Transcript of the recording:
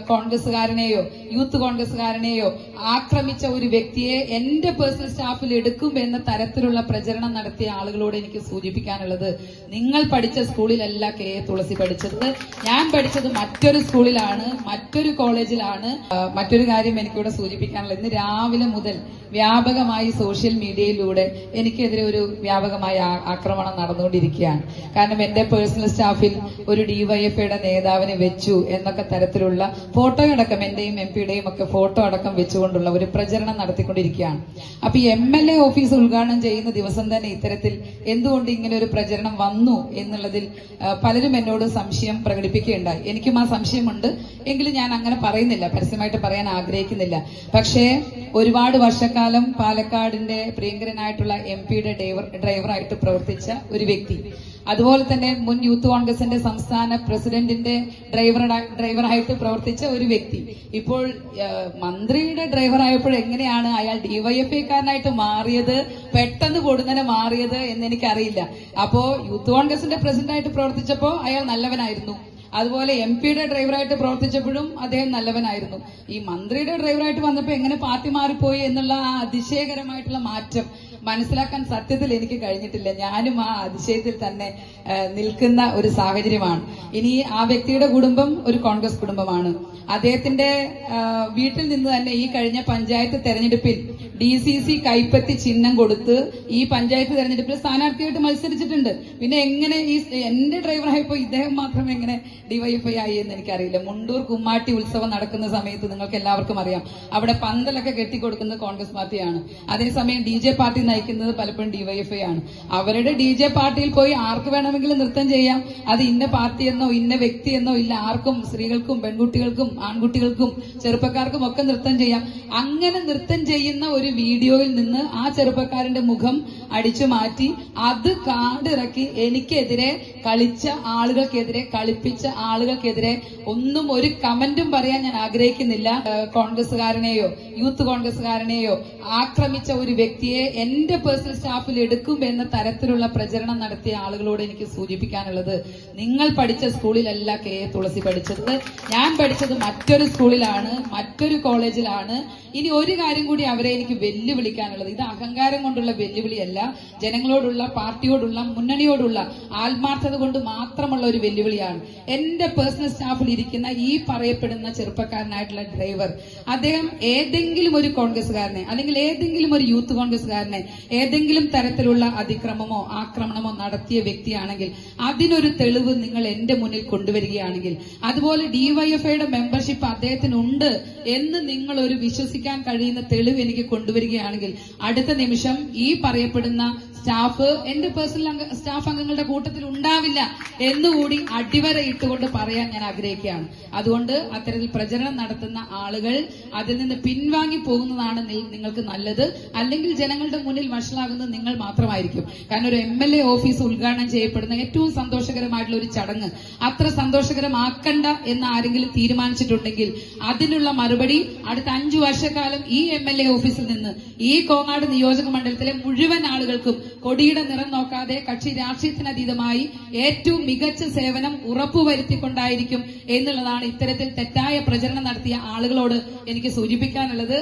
കോൺഗ്രസുകാരനെയോ youth കോൺഗ്രസുകാരനെയോ ആക്രമിച്ച ഒരു വ്യക്തിയെ എന്റെ പേഴ്സണൽ സ്റ്റാഫിൽ എടുക്കും എന്ന തരത്തിലുള്ള പ്രചരണം നടത്തിയ ആളുകളോട് എനിക്ക് സൂചിപ്പിക്കാനുള്ളത്, നിങ്ങൾ പഠിച്ച സ്കൂളിലല്ല കെ തുളസി പഠിച്ചത്. ഞാൻ പഠിച്ചത് മറ്റൊരു സ്കൂളിലാണ്, മറ്റൊരു കോളേജിലാണ്. മറ്റൊരു കാര്യം എനിക്കിവിടെ സൂചിപ്പിക്കാനുള്ളത്, ഇന്ന് രാവിലെ മുതൽ വ്യാപകമായി സോഷ്യൽ മീഡിയയിലൂടെ എനിക്കെതിരെ ഒരു വ്യാപകമായ ആക്രമണം നടന്നുകൊണ്ടിരിക്കുകയാണ്. കാരണം എന്റെ പേഴ്സണൽ സ്റ്റാഫിൽ ഒരു ഡിവൈഎഫ്ഐയുടെ നേതാവിനെ വെച്ചു എന്നൊക്കെ തരത്തിലുള്ള ഫോട്ടോയടക്കം, എന്റെയും എംപിയുടെയും ഒക്കെ ഫോട്ടോ അടക്കം വെച്ചുകൊണ്ടുള്ള ഒരു പ്രചരണം നടത്തിക്കൊണ്ടിരിക്കുകയാണ്. അപ്പൊ ഈ MLA ഓഫീസ് ഉദ്ഘാടനം ചെയ്യുന്ന ദിവസം തന്നെ ഇത്തരത്തിൽ എന്തുകൊണ്ട് ഇങ്ങനെ ഒരു പ്രചരണം വന്നു എന്നുള്ളതിൽ പലരും എന്നോട് സംശയം പ്രകടിപ്പിക്കുകയുണ്ടായി. എനിക്കും ആ സംശയമുണ്ട്, എങ്കിലും ഞാൻ അങ്ങനെ പറയുന്നില്ല, പരസ്യമായിട്ട് പറയാൻ ആഗ്രഹിക്കുന്നില്ല. പക്ഷേ ഒരുപാട് വർഷക്കാലം പാലക്കാടിന്റെ പ്രിയങ്കരനായിട്ടുള്ള MPയുടെ ഡ്രൈവറായിട്ട് പ്രവർത്തിച്ച ഒരു വ്യക്തി, അതുപോലെ തന്നെ മുൻ യൂത്ത് കോൺഗ്രസിന്റെ സംസ്ഥാന പ്രസിഡന്റിന്റെ ഡ്രൈവറായിട്ട് പ്രവർത്തിച്ച ഒരു വ്യക്തി, ഇപ്പോൾ മന്ത്രിയുടെ ഡ്രൈവറായപ്പോൾ എങ്ങനെയാണ് അയാൾ ഡിവൈഎഫ്ഐക്കാരനായിട്ട് മാറിയത്, പെട്ടെന്ന് പൊടുന്നനെ മാറിയത് എന്ന് എനിക്കറിയില്ല. അപ്പോ യൂത്ത് കോൺഗ്രസിന്റെ പ്രസിഡന്റായിട്ട് പ്രവർത്തിച്ചപ്പോ അയാൾ നല്ലവനായിരുന്നു, അതുപോലെ MPയുടെ ഡ്രൈവറായിട്ട് പ്രവർത്തിച്ചപ്പോഴും അദ്ദേഹം നല്ലവനായിരുന്നു. ഈ മന്ത്രിയുടെ ഡ്രൈവറായിട്ട് വന്നപ്പോൾ എങ്ങനെ പാർട്ടി മാറിപ്പോയി എന്നുള്ള ആ അതിശയകരമായിട്ടുള്ള മാറ്റം മനസ്സിലാക്കാൻ സത്യത്തിൽ എനിക്ക് കഴിഞ്ഞിട്ടില്ല. ഞാനും ആ അതിശയത്തിൽ തന്നെ നിൽക്കുന്ന ഒരു സാഹചര്യമാണ്. ഇനി ആ വ്യക്തിയുടെ കുടുംബം ഒരു കോൺഗ്രസ് കുടുംബമാണ്. അദ്ദേഹത്തിന്റെ വീട്ടിൽ നിന്ന് തന്നെ ഈ കഴിഞ്ഞ പഞ്ചായത്ത് തെരഞ്ഞെടുപ്പിൽ DCC കൈപ്പത്തി ചിഹ്നം കൊടുത്ത് ഈ പഞ്ചായത്ത് തെരഞ്ഞെടുപ്പിൽ സ്ഥാനാർത്ഥിയായിട്ട് മത്സരിച്ചിട്ടുണ്ട്. പിന്നെ എങ്ങനെ ഈ എന്റെ ഡ്രൈവറായപ്പോ ഇദ്ദേഹം മാത്രം എങ്ങനെ ഡിവൈഎഫ്ഐ ആയി എന്ന് എനിക്കറിയില്ല. മുണ്ടൂർ കുമ്മാട്ടി ഉത്സവം നടക്കുന്ന സമയത്ത് നിങ്ങൾക്ക് എല്ലാവർക്കും അറിയാം, അവിടെ പന്തലൊക്കെ കെട്ടിക്കൊടുക്കുന്നത് കോൺഗ്രസ് പാർട്ടിയാണ്. അതേസമയം DJ പാർട്ടി നയിക്കുന്നത് പലപ്പോഴും ഡിവൈഎഫ്ഐ ആണ്. അവരുടെ DJ പാർട്ടിയിൽ പോയി ആർക്ക് വേണമെങ്കിലും നൃത്തം ചെയ്യാം. അത് ഇന്ന പാർട്ടിയെന്നോ ഇന്ന വ്യക്തിയെന്നോ ഇല്ല, ആർക്കും, സ്ത്രീകൾക്കും പെൺകുട്ടികൾക്കും ആൺകുട്ടികൾക്കും ചെറുപ്പക്കാർക്കും ഒക്കെ നൃത്തം ചെയ്യാം. അങ്ങനെ നൃത്തം ചെയ്യുന്ന ഒരു വീഡിയോയിൽ നിന്ന് ആ ചെറുപ്പക്കാരന്റെ മുഖം അടിച്ചു മാറ്റി അത് കാടിറക്കി എനിക്കെതിരെ കളിച്ച ആളുകൾക്കെതിരെ, കളിപ്പിച്ച ആളുകൾക്കെതിരെ ഒന്നും ഒരു കമന്റും പറയാൻ ഞാൻ ആഗ്രഹിക്കുന്നില്ല. കോൺഗ്രസുകാരനെയോ യൂത്ത് കോൺഗ്രസുകാരനെയോ ആക്രമിച്ച ഒരു വ്യക്തിയെ എന്റെ പേഴ്സണൽ സ്റ്റാഫിൽ എടുക്കും എന്ന തരത്തിലുള്ള പ്രചരണം നടത്തിയ ആളുകളോട് എനിക്ക് സൂചിപ്പിക്കാനുള്ളത്, നിങ്ങൾ പഠിച്ച സ്കൂളിലല്ല കെ തുളസി പഠിച്ചത്. ഞാൻ പഠിച്ചത് മറ്റൊരു സ്കൂളിലാണ്, മറ്റൊരു കോളേജിലാണ്. ഇനി ഒരു കാര്യം കൂടി അവരെ എനിക്ക് വെല്ലുവിളിക്കാനുള്ളത്, ഇത് അഹങ്കാരം കൊണ്ടുള്ള വെല്ലുവിളിയല്ല, ജനങ്ങളോടുള്ള, പാർട്ടിയോടുള്ള, മുന്നണിയോടുള്ള ആത്മാർത്ഥത കൊണ്ട് മാത്രമുള്ള ഒരു വെല്ലുവിളിയാണ്. എന്റെ പേഴ്സണൽ സ്റ്റാഫിൽ ഇരിക്കുന്ന ഈ പറയപ്പെടുന്ന ചെറുപ്പക്കാരനായിട്ടുള്ള ഡ്രൈവർ, അദ്ദേഹം ഏതെങ്കിലും ഒരു കോൺഗ്രസുകാരനെ അല്ലെങ്കിൽ ഏതെങ്കിലും ഒരു യൂത്ത് കോൺഗ്രസുകാരനെ ഏതെങ്കിലും തരത്തിലുള്ള അതിക്രമമോ ആക്രമണമോ നടത്തിയ വ്യക്തിയാണെങ്കിൽ അതിനൊരു തെളിവ് നിങ്ങൾ എന്റെ മുന്നിൽ കൊണ്ടുവരികയാണെങ്കിൽ, അതുപോലെ ഡിവൈഎഫ്ഐയുടെ മെമ്പർഷിപ്പ് അദ്ദേഹത്തിനുണ്ട് എന്ന് നിങ്ങൾ ഒരു വിശ്വസിക്കാൻ കഴിയുന്ന തെളിവ് എനിക്ക് കൊണ്ടുവരികയാണെങ്കിൽ അടുത്ത നിമിഷം ഈ പറയപ്പെടുന്ന സ്റ്റാഫ് എന്റെ പേഴ്സണൽ സ്റ്റാഫ് അംഗങ്ങളുടെ കൂട്ടത്തിൽ ഉണ്ടാവില്ല എന്നുകൂടി അടിവര ഇട്ടുകൊണ്ട് പറയാൻ ഞാൻ ആഗ്രഹിക്കുകയാണ്. അതുകൊണ്ട് അത്തരത്തിൽ പ്രചരണം നടത്തുന്ന ആളുകൾ അതിൽ നിന്ന് പിൻവാങ്ങി പോകുന്നതാണ് നിങ്ങൾക്ക് നല്ലത്. അല്ലെങ്കിൽ ജനങ്ങളുടെ മുന്നിൽ വഷളാകുന്നത് നിങ്ങൾ മാത്രമായിരിക്കും. കാരണം ഒരു MLA ഓഫീസ് ഉദ്ഘാടനം ചെയ്യപ്പെടുന്ന ഏറ്റവും സന്തോഷകരമായിട്ടുള്ള ഒരു ചടങ്ങ് അത്ര സന്തോഷകരമാക്കണ്ട എന്ന് ആരെങ്കിലും തീരുമാനിച്ചിട്ടുണ്ടെങ്കിൽ അതിനുള്ള മറുപടി അടുത്ത 5 വർഷക്കാലം ഈ MLA ഓഫീസിൽ നിന്ന് ഈ കോങ്ങാട് നിയോജക മണ്ഡലത്തിലെ മുഴുവൻ ആളുകൾക്കും കൊടിയുടെ നിറം നോക്കാതെ കക്ഷി രാഷ്ട്രീയത്തിനതീതമായി ഏറ്റവും മികച്ച സേവനം ഉറപ്പുവരുത്തിക്കൊണ്ടായിരിക്കും എന്നുള്ളതാണ് ഇത്തരത്തിൽ തെറ്റായ പ്രചരണം നടത്തിയ ആളുകളോട് എനിക്ക് സൂചിപ്പിക്കാനുള്ളത്.